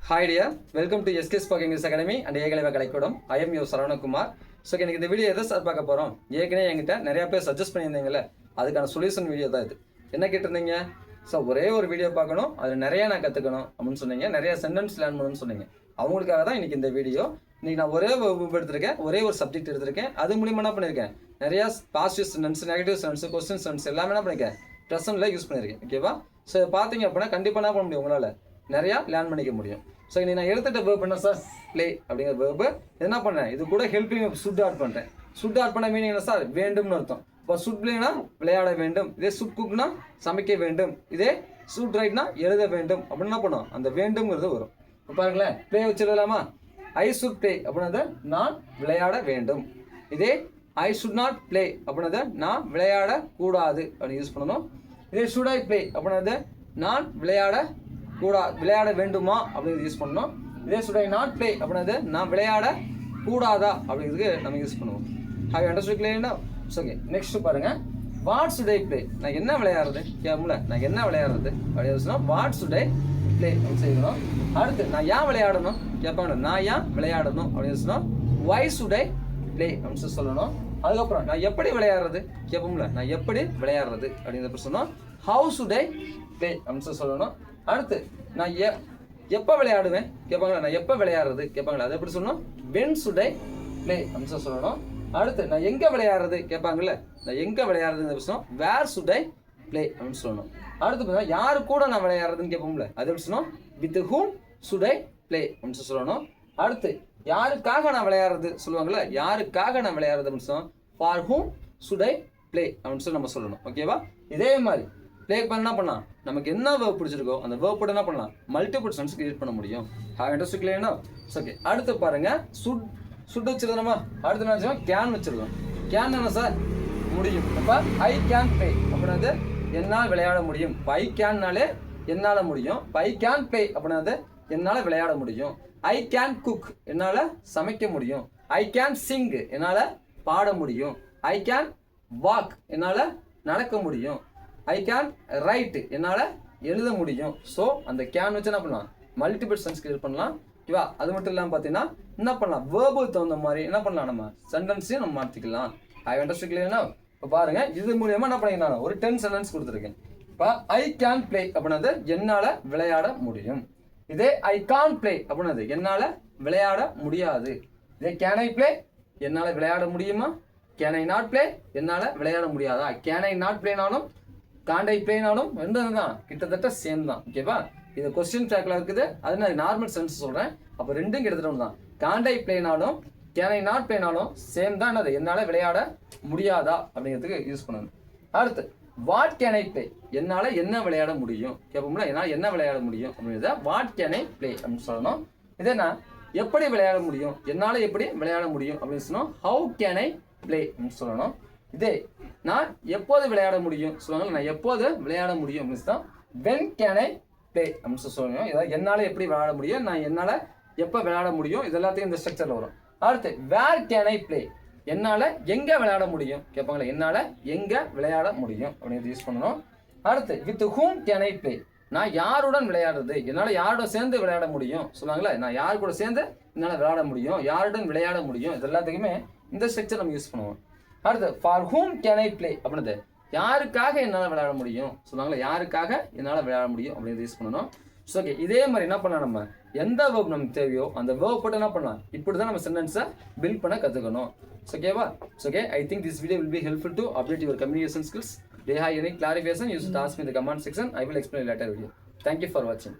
Hi dear, welcome to SK Spoke English Academy and ஏகலைவ கலைக்கூடம். I am your Saravanakumar. So எனக்கு இந்த video எதை sir பார்க்க போகிறோம், ஏற்கனவே என்கிட்ட நிறையா பேர் சஜஸ்ட் பண்ணியிருந்தீங்களே, அதுக்கான சொல்யூஷன் வீடியோ தான் இது. என்ன கேட்டிருந்தீங்க? ஸோ ஒரே ஒரு வீடியோ பார்க்கணும், அதில் நிறையா நான் கற்றுக்கணும் அப்படின்னு சொன்னீங்க, நிறையா சென்டென்ஸ் லேர்ன் பண்ணணும்னு சொன்னீங்க. அவங்களுக்காக தான் இன்றைக்கி இந்த வீடியோ. இன்றைக்கி நான் ஒரே வகுப்பு எடுத்திருக்கேன், ஒரே ஒரு சப்ஜெக்ட் எடுத்திருக்கேன். அது மூலிமா என்ன பண்ணியிருக்கேன், நிறையா positive sentence, negative sentence, question sentence எல்லாமே என்ன பண்ணியிருக்கேன், ப்ரெசென்ட்டில் யூஸ் பண்ணியிருக்கேன். ஓகேவா? ஸோ பார்த்தீங்க அப்படின்னா கண்டிப்பாக என்ன பண்ண முடியும், உங்களால் நிறையா லேர்ன் பண்ணிக்க முடியும். ஸோ இன்னைக்கு நான் எடுத்துகிட்ட வேர்ப் என்ன சார், ப்ளே அப்படிங்கிற வேர்பு என்ன பண்ணேன், இது கூட ஹெல்பிங் சுட் ஆட் பண்ணுறேன். சுட் ஆட் பண்ண மீனிங் என்ன சார், வேண்டும்னு அர்த்தம். இப்போ சுட் ப்ளேனா விளையாட வேண்டும், இதே சுட் குக்னா சமைக்க வேண்டும், இதே சுட் ரைட்னா எழுத வேண்டும் அப்படின்னு என்ன பண்ணும், அந்த வேண்டும்ங்கிறது வரும். இப்போ பாருங்களேன், ப்ளே வச்சிடலாமா, ஐ சுட் ப்ளே அப்படின்னது நான் விளையாட வேண்டும். இதே ஐ சுட் நாட் ப்ளே அப்படின்னது நான் விளையாட கூடாது அப்படின்னு யூஸ் பண்ணணும். இதே சுட் ஐ ப்ளே அப்படின்னது நான் விளையாட வேண்டுமா அப்படிங்கிறது யூஸ் பண்ணணும். இதே சுட் ஐ நாட் ப்ளே அப்படின்னது நான் விளையாட கூடாதா அப்படிங்கிறதுக்கு நம்ம யூஸ் பண்ணுவோம். ஹேவ் யூ அண்டர்ஸ்டுட் கிளியர்னா? ஓகே, நெக்ஸ்ட் பாருங்க, வாட் சுட் ஐ ப்ளே, நான் என்ன விளையாடுறது கேட்கல, நான் என்ன விளையாடுறது அப்படின்னு சொன்னா வாட் சுட் ஐ ப்ளே அப்படின்னு செய்யணும். அடுத்து நான் ஏன் விளையாடணும் கேட்பாங்க, நான் ஏன் விளையாடணும் அப்படின்னு சொன்னா வை சுட் ஐ ப்ளே அப்படின்னு சொல்லணும். அதுக்கப்புறம் நான் எப்படி விளையாடுறது கேட்போம்ல, நான் எப்படி விளையாடுறது அப்படிங்கிறத சொன்னோம் ஹவு சுட் ஐ ப்ளே அப்படின்னு சொல்லணும். அடுத்து நான் எப்போ விளையாடுவேன் கேட்பாங்களா, நான் எப்போ விளையாடுறது கேட்பாங்களா, அதை எப்படி சொல்லணும் வென் சுட் ஐ ப்ளே அப்படின்னு சொல்லணும். அடுத்து நான் எங்கே விளையாடுறது கேட்பாங்கல்ல, நான் எங்கே விளையாடுறதுன்னு சொல்லணும் வேர் சுட் ஐ ப்ளே அப்படின்னு சொல்லணும். அடுத்து பார்த்தீங்கன்னா யாரு கூட நான் விளையாடுறதுன்னு கேட்போம்ல, அது எப்படி சொல்லணும் with whom should I play அப்படின்னு சொல்லணும். அடுத்து யாருக்காக நான் விளையாடுறது சொல்லுவாங்கல்ல, யாருக்காக நான் விளையாடுறது அப்படின்னு சொல்லணும் for whom should I play அப்படின்னு சொல்லி நம்ம சொல்லணும். ஓகேவா? இதே மாதிரி ப்ளே பண்ண பண்ணலாம், நமக்கு என்ன வேர்ப் பிடிச்சிருக்கோ அந்த வேர்ப் போட்டு என்ன பண்ணலாம், மல்டிபிள் சென்ஸ் கிரியேட் பண்ண முடியும். இன்ட்ரெஸ்ட் கிளியர்னா? ஓகே, அடுத்து பாருங்க, சுட் வச்சிருந்தோமா, அடுத்து என்ன வச்சுக்கோம் கேன் வச்சிருக்கோம். கேன் என்ன சார், முடியும். அப்போ ஐ கேன் ப்ளே அப்படின்னது என்னால் விளையாட முடியும். ஐ கேன்னாலே என்னால் முடியும். ஐ கேன் ப்ளே அப்படின்னது என்னால் விளையாட முடியும். ஐ கேன் குக் என்னால் சமைக்க முடியும். ஐ கேன் சிங் என்னால் பாட முடியும். ஐ கேன் வாக் என்னால் நடக்க முடியும். ஐ கேன் ரைட் என்னால் எழுத முடியும். ஸோ அந்த கேன் வச்சு என்ன பண்ணலாம், மல்டிபிள் சென்ஸ் கிரியேட் பண்ணலாம். ஓகேவா? அது மட்டும் இல்லாமல் பார்த்தீங்கன்னா என்ன பண்ணலாம், வேர்புக்கு தகுந்த மாதிரி என்ன பண்ணலாம், நம்ம சென்டென்ஸையும் நம்ம மாற்றிக்கலாம். ஐ அண்டர்ஸ்டுட் கிளியர்னா? இப்போ பாருங்க, இது மூலியமாக என்ன பண்ணிக்கலாம், ஒரு 10 சென்டென்ஸ் கொடுத்துருக்கேன். இப்போ ஐ கேன் ப்ளே அப்படின்னது என்னால் விளையாட முடியும். இதே ஐ கான் ப்ளே அப்படின்னது என்னால் விளையாட முடியாது. இதே கேன் ஐ ப்ளே என்னால் விளையாட முடியுமா, கேன் ஐ நாட் ப்ளே என்னால் விளையாட முடியாதா. கேன் ஐ நாட் ப்ளேனாலும் காண்டை பிளேனாலும் ரெண்டு தான் கிட்டத்தட்ட சேம் தான். ஓகேவா? இது கொஸ்டின் ட்ராக்ல இருக்குது, அது நான் நார்மல் சென்ஸ் சொல்றேன். அப்போ ரெண்டும் கிட்டத்தட்ட ஒன்று தான். காண்டை பிளேனாலும் கேனை நாட் பிளேனாலும் சேம் தான். என்னது, என்னால் விளையாட முடியாதா அப்படிங்கிறதுக்கு யூஸ் பண்ணணும். அடுத்து வாட் கேன் ஐ பிளே, என்னால் என்ன விளையாட முடியும் கேட்போம்ல, என்னால் என்ன விளையாட முடியும் அப்படிங்கிறத வாட் கேன் ஐ பிளே அப்படின்னு சொல்லணும். இதே நான் எப்படி விளையாட முடியும், என்னால் எப்படி விளையாட முடியும் அப்படின்னு சொன்னோம் ஹவு கேன் ஐ பிளே அப்படின்னு சொல்லணும். இதே நான் எப்போது விளையாட முடியும் சொல்லுவாங்க, நான் எப்போது விளையாட முடியும் அப்படின்னு தான் வென் கேன் ஐ ப்ளே அப்படின்னு சொல்லணும். இதாவது என்னால் எப்படி விளையாட முடியும், நான் என்னால் எப்போ விளையாட முடியும், இது எல்லாத்தையும் இந்த ஸ்ட்ரக்சரில் வரும். அடுத்து வேர் கேன் ஐ ப்ளே, என்னால் எங்கே விளையாட முடியும் கேட்பாங்களே, என்னால் எங்கே விளையாட முடியும் அப்படிங்கிறது யூஸ் பண்ணணும். அடுத்து with whom can I play, நான் யாருடன் விளையாடுறது, என்னால் யாருடன் சேர்ந்து விளையாட முடியும் சொல்லுவாங்களே, நான் யார் கூட சேர்ந்து என்னால் விளையாட முடியும், யாருடன் விளையாட முடியும், இது எல்லாத்துக்குமே இந்த ஸ்ட்ரக்சர் நம்ம யூஸ் பண்ணுவோம். அடுத்து for whom can I play அப்படின்னது யாருக்காக என்னால் விளையாட முடியும் சொல்லுவாங்களே, யாருக்காக என்னால் விளையாட முடியும் அப்படிங்கிறது யூஸ் பண்ணணும். ஸோ ஓகே, இதே மாதிரி என்ன பண்ணலாம், நம்ம எந்த வேர்ப் நமக்கு தேவையோ அந்த வேர்ப் போட்டு என்ன பண்ணலாம், இப்படி தான் நம்ம சென்டென்ஸை பில்ட் பண்ண கற்றுக்கணும். ஓகேவா? Okay, I think this video will be helpful to update your communication skills. They have any clarification, you should ask me in the comment section. I will explain later video. Thank you for watching.